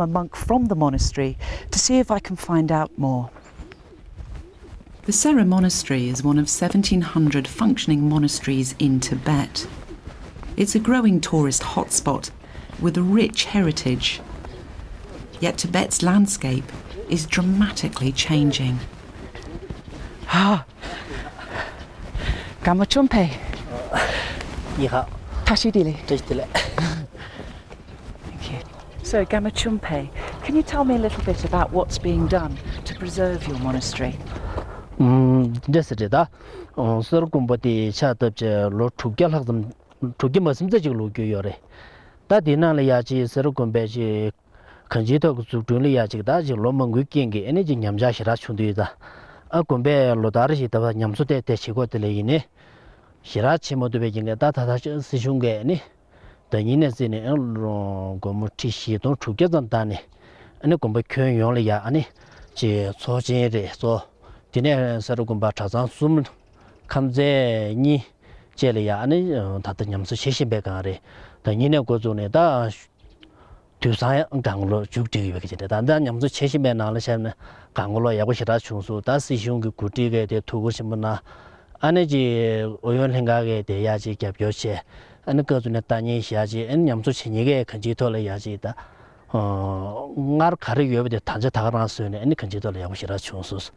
a monk from the monastery to see if I can find out more. The Sera Monastery is one of 1,700 functioning monasteries in Tibet. It's a growing tourist hotspot with a rich heritage. Yet Tibet's landscape is dramatically changing. Ah, Gamma Chumpe. Tashidili. Thank you. So, Gamma Chumpe, can you tell me a little bit about what's being done to preserve your monastery? This is it. So, Gumbati Chatabja, Lord Tugal, Tugimas in the Julu. That dinner Yachi, Serugumbeji, Kanjito, Julia Jigdaji, Loman Wiking, energy Yamjashira Chundida. A Gumbe Lodarishi, Yamsute, Chigotele, Shirachi motivating a data Sishunge, the Ines in Gomutishi, don't together Dani, and a Gumbe Kyonli Yani, so so. Dinner Sarugumba Chazan Sum Kamze Ni Jeliani, Tatanyam Shishi Begari, the Nina Gozone da Tusan Ganglo Jukti Vegeta, and then Yamzu Cheshiman Alishan Gangolo Yabushira Chunsu, that's the Shungu Kutige, the Tugushimana, Aneji Oyonhangage, the Yaji Gapyoshe, and the Gozunetani Shaji, and Yamzu Chinige, Kanjito Yajita, Nar Kari, the Tanjataran soon, and the Kanjito Yabushira Chunsus.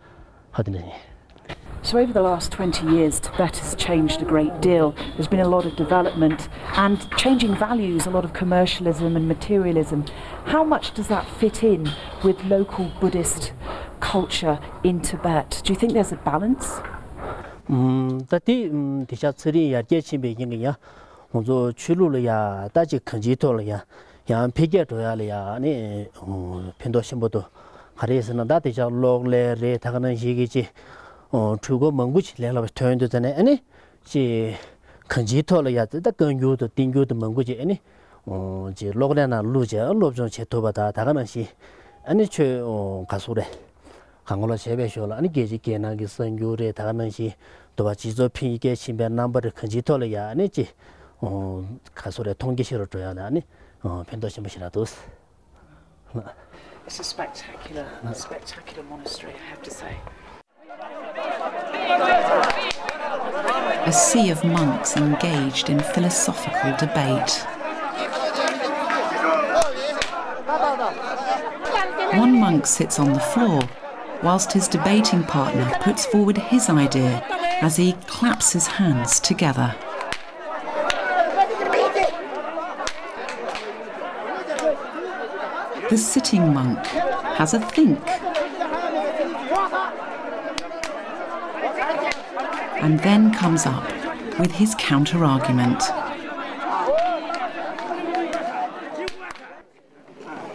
So over the last 20 years, Tibet has changed a great deal. There's been a lot of development and changing values, a lot of commercialism and materialism. How much does that fit in with local Buddhist culture in Tibet? Do you think there's a balance? Chugo Manguch level turned to the any she Kanjito yat the gun you to dingo the Manguchi any Logana Luja, Lobson Chetobata, Taganashi, any che Kasure, Kangola Shebeshola, and Gaji Kenagi San Yure, Taganashi, Tobachizo P. Gachimber number Kanjito ya, and Echi, Kasure Tongishiro Toyani, Pentoshimashiratus. It's a spectacular monastery, I have to say. A sea of monks engaged in philosophical debate. One monk sits on the floor, whilst his debating partner puts forward his idea as he claps his hands together. The sitting monk has a think. And then comes up with his counter-argument.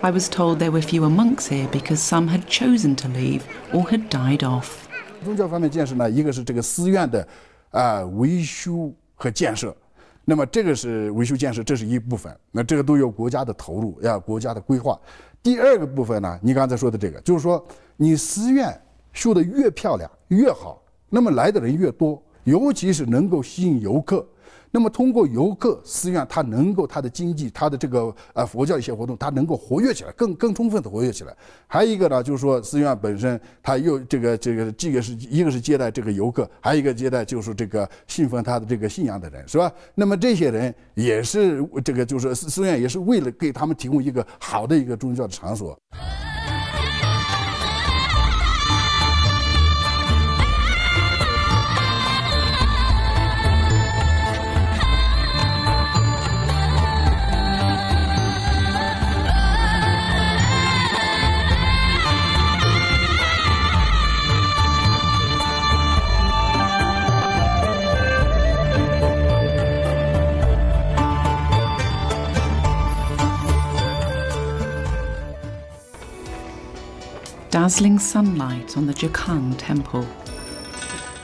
I was told there were fewer monks here because some had chosen to leave or had died off. 宗教方面建设呢，一个是这个寺院的维修和建设，那么这个是维修建设，这是一部分，那这个都有国家的投入，要国家的规划。第二个部分呢，你刚才说的这个，就是说你寺院修得越漂亮越好。 那么来的人越多，尤其是能够吸引游客。那么通过游客，寺院它能够它的经济，它的这个佛教一些活动，它能够活跃起来，更充分的活跃起来。还有一个呢，就是说寺院本身它又这个是一个是接待这个游客，还有一个接待就是这个信奉他的这个信仰的人，是吧？那么这些人也是这个就是寺院也是为了给他们提供一个好的一个宗教的场所。 Dazzling sunlight on the Jokang temple.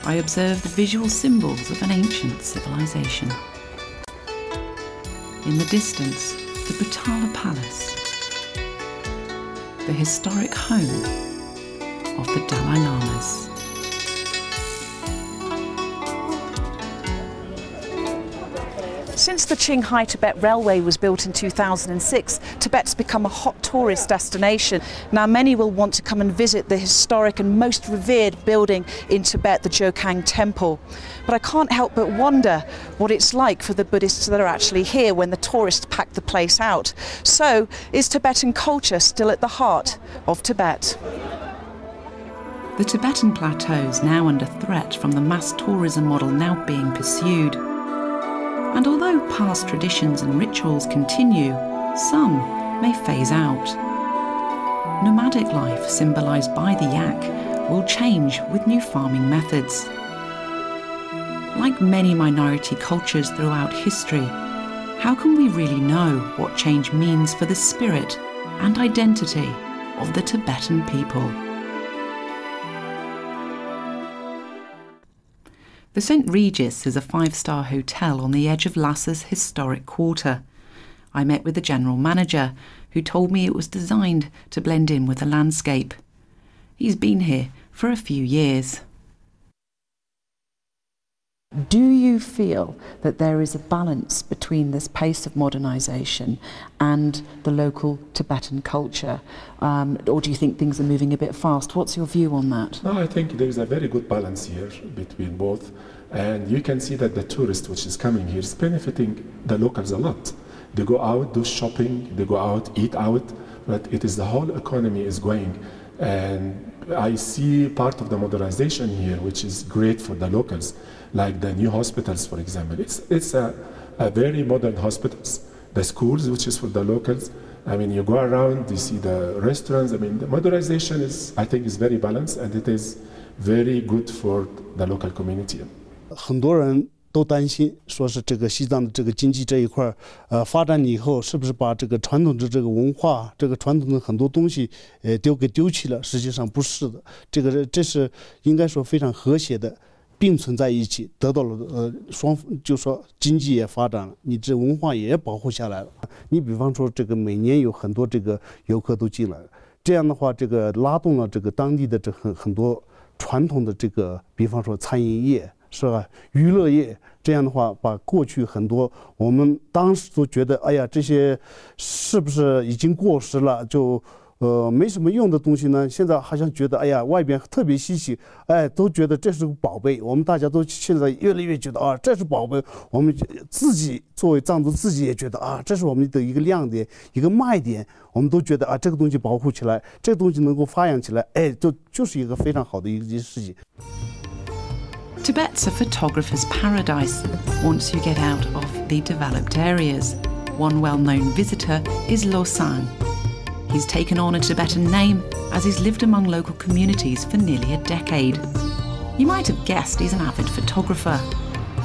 I observe the visual symbols of an ancient civilization. In the distance, the Butala Palace, the historic home of the Dalai Lamas. Since the Qinghai Tibet Railway was built in 2006, Tibet's become a hot tourist destination. Now many will want to come and visit the historic and most revered building in Tibet, the Jokang Temple. But I can't help but wonder what it's like for the Buddhists that are actually here when the tourists pack the place out. So, is Tibetan culture still at the heart of Tibet? The Tibetan plateau is now under threat from the mass tourism model now being pursued. And although past traditions and rituals continue, some may phase out. Nomadic life, symbolised by the yak, will change with new farming methods. Like many minority cultures throughout history, how can we really know what change means for the spirit and identity of the Tibetan people? The St. Regis is a 5-star hotel on the edge of Lhasa's historic quarter. I met with the general manager, who told me it was designed to blend in with the landscape. He's been here for a few years. Do you feel that there is a balance between this pace of modernisation and the local Tibetan culture? Or do you think things are moving a bit fast? What's your view on that? No, I think there is a very good balance here between both. And you can see that the tourist which is coming here is benefiting the locals a lot. They go out, do shopping, they go out, eat out, but it is the whole economy is going. And I see part of the modernization here, which is great for the locals, like the new hospitals, for example. It's a very modern hospitals. The schools, which is for the locals. I mean, you go around, you see the restaurants. I mean, the modernization I think, is very balanced, and it is very good for the local community. 很多人都担心，说是这个西藏的这个经济这一块发展以后，是不是把这个传统的这个文化、这个传统的很多东西丢弃了？实际上不是的，这是应该说非常和谐的并存在一起，得到了就说经济也发展了，你这文化也保护下来了。你比方说这个每年有很多这个游客都进来了，这样的话这个拉动了这个当地的这很多传统的这个，比方说餐饮业。 是吧？娱乐业这样的话，把过去很多我们当时都觉得，哎呀，这些是不是已经过时了？就没什么用的东西呢？现在好像觉得，哎呀，外边特别稀奇，哎，都觉得这是个宝贝。我们大家都现在越来越觉得啊，这是宝贝。我们自己作为藏族，自己也觉得啊，这是我们的一个亮点，一个卖点。我们都觉得啊，这个东西保护起来，这个东西能够发扬起来，哎，就是一个非常好的一件事情。 Tibet's a photographer's paradise once you get out of the developed areas. One well-known visitor is Losang. He's taken on a Tibetan name as he's lived among local communities for nearly a decade. You might have guessed he's an avid photographer.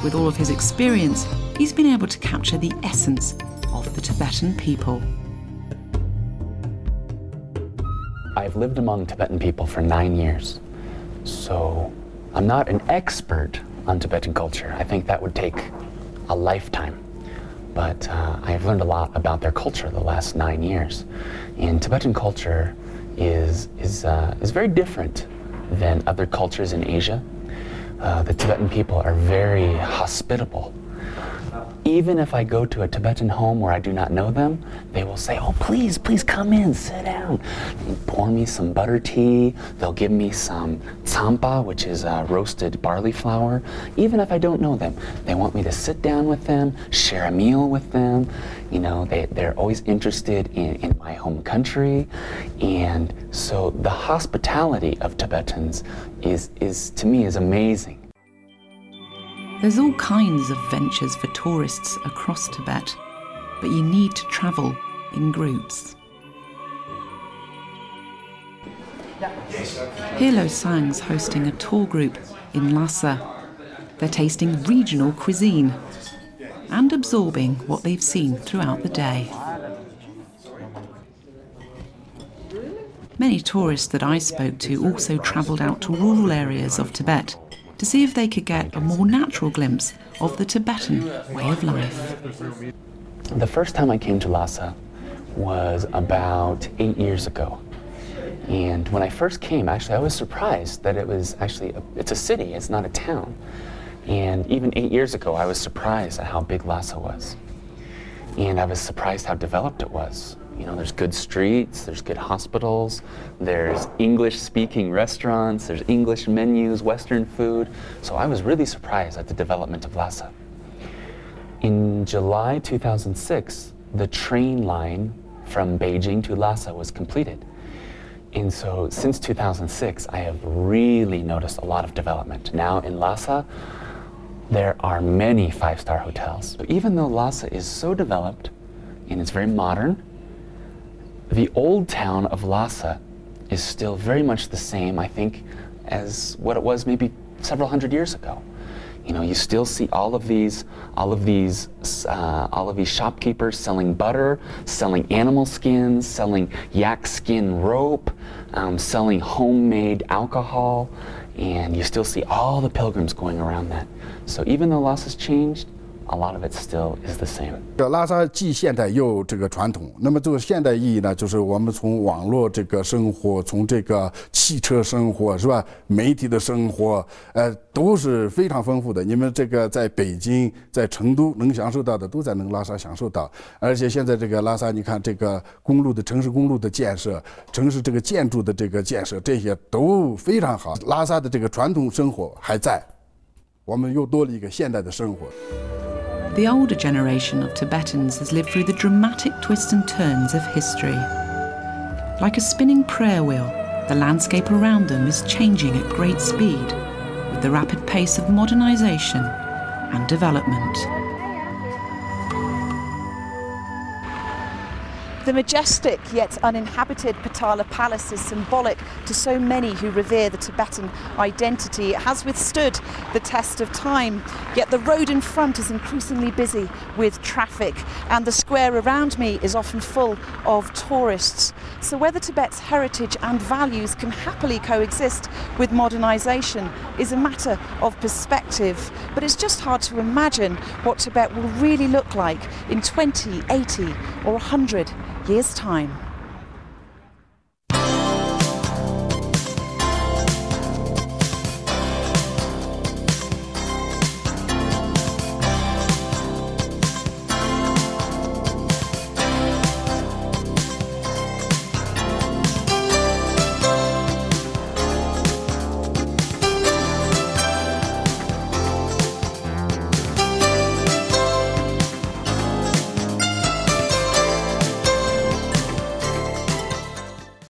With all of his experience, he's been able to capture the essence of the Tibetan people. I've lived among Tibetan people for 9 years, so I'm not an expert on Tibetan culture. I think that would take a lifetime. But I've learned a lot about their culture the last 9 years. And Tibetan culture is very different than other cultures in Asia. The Tibetan people are very hospitable. Even if I go to a Tibetan home where I do not know them, they will say, oh, please, please come in, sit down. They pour me some butter tea. They'll give me some tsampa, which is roasted barley flour. Even if I don't know them, they want me to sit down with them, share a meal with them. You know, they're always interested in my home country. And so the hospitality of Tibetans is to me, is amazing. There's all kinds of ventures for tourists across Tibet, but you need to travel in groups. Here Losang's hosting a tour group in Lhasa. They're tasting regional cuisine and absorbing what they've seen throughout the day. Many tourists that I spoke to also travelled out to rural areas of Tibet to see if they could get a more natural glimpse of the Tibetan way of life. The first time I came to Lhasa was about 8 years ago. And when I first came, actually, I was surprised that it was actually, it's a city, it's not a town. And even 8 years ago, I was surprised at how big Lhasa was. And I was surprised how developed it was. You know, there's good streets, there's good hospitals, there's English-speaking restaurants, there's English menus, Western food. So I was really surprised at the development of Lhasa. In July 2006, the train line from Beijing to Lhasa was completed. And so since 2006, I have really noticed a lot of development. Now in Lhasa, there are many five-star hotels. So even though Lhasa is so developed and it's very modern, the old town of Lhasa is still very much the same, I think, as what it was maybe several hundred years ago. You know, you still see all of these shopkeepers selling butter, selling animal skins, selling yak skin rope, selling homemade alcohol, and you still see all the pilgrims going around that. So even though Lhasa's changed, a lot of it still is the same. 拉萨既现代又这个传统。那么这个现代意义呢，就是我们从网络这个生活，从这个汽车生活是吧，媒体的生活，都是非常丰富的。你们这个在北京、在成都能享受到的，都在拉萨享受到。而且现在这个拉萨，你看这个公路的城市公路的建设，城市这个建筑的这个建设，这些都非常好。拉萨的这个传统生活还在，我们又多了一个现代的生活。 The older generation of Tibetans has lived through the dramatic twists and turns of history. Like a spinning prayer wheel, the landscape around them is changing at great speed with the rapid pace of modernisation and development. The majestic yet uninhabited Potala Palace is symbolic to so many who revere the Tibetan identity. It has withstood the test of time, yet the road in front is increasingly busy with traffic, and the square around me is often full of tourists. So whether Tibet's heritage and values can happily coexist with modernisation is a matter of perspective, but it's just hard to imagine what Tibet will really look like in 20, 80 or 100 years' time.